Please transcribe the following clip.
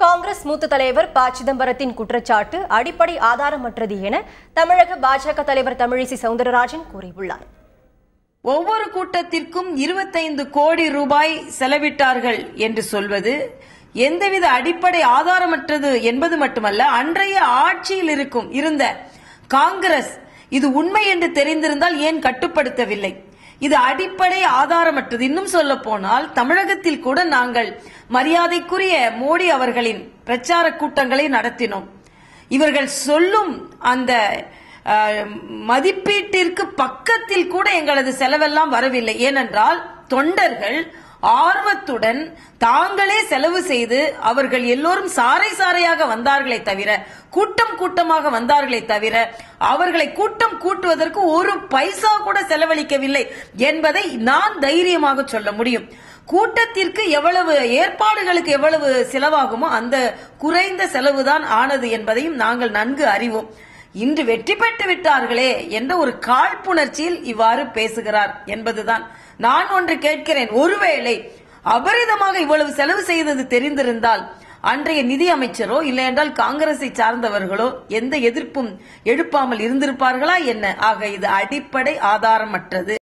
காங்கிரஸ் மூத்த தலைவர் ப. சிதம்பரத்தின் குற்றச்சாட்டு அடிப்படை ஆதாரமற்றது என தமிழக பாஜக தலைவர் தமிழிசை சவுந்தரராஜன் கூறியுள்ளார். ஒவ்வொரு கூட்டத்திற்கும் 25 கோடி ரூபாய் செலவிட்டார்கள் என்று சொல்வது எந்தவித அடிப்படை ஆதாரமற்றது என்பது மட்டுமல்ல, அன்றைய ஆட்சியில் இருந்த காங்கிரஸ் இது உண்மை என்று தெரிந்திருந்தால் ஏன் கட்டுப்படுத்தவில்லை? இது அடிப்படை ஆதாரமற்றது. இன்னும் சொல்ல போனால் தமிழகத்தில் கூட நாங்கள் மரியாதைக்குரிய மோடி அவர்களின் பிரச்சார கூட்டங்களை நடத்தினோம். இவர்கள் சொல்லும் அந்த மதிப்பீட்டிற்கு பக்கத்தில் கூட எங்களது செலவெல்லாம் வரவில்லை. ஏனென்றால் தொண்டர்கள் ஆர்வத்துடன் தாங்களே செலவு செய்து அவர்கள் எல்லோரும் சாறை சாறையாக வந்தார்களே தவிர, கூட்டம் கூட்டமாக வந்தார்களே தவிர, அவர்களை கூட்டம் கூட்டுவதற்கு ஒரு பைசா கூட செலவழிக்கவில்லை என்பதை நான் தைரியமாக சொல்ல முடியும். கூட்டத்திற்கு எவ்வளவு ஏற்பாடுகளுக்கு எவ்வளவு செலவாகுமோ அந்த குறைந்த செலவுதான் ஆனது என்பதையும் நாங்கள் நன்கு அறிவோம். இன்று வெற்றி பெற்று விட்டார்களே என்ற ஒரு காழ்ப்புணர்ச்சியில் இவ்வாறு பேசுகிறார் என்பதுதான். நான் ஒன்று கேட்கிறேன், ஒருவேளை அபரிதமாக இவ்வளவு செலவு செய்தது தெரிந்திருந்தால் அன்றைய நிதி அமைச்சரோ இல்லை என்றால் காங்கிரஸை சார்ந்தவர்களோ எந்த எதிர்ப்பும் எழுப்பாமல் இருந்திருப்பார்களா என்ன? ஆக இது அடிப்படை ஆதாரமற்றது.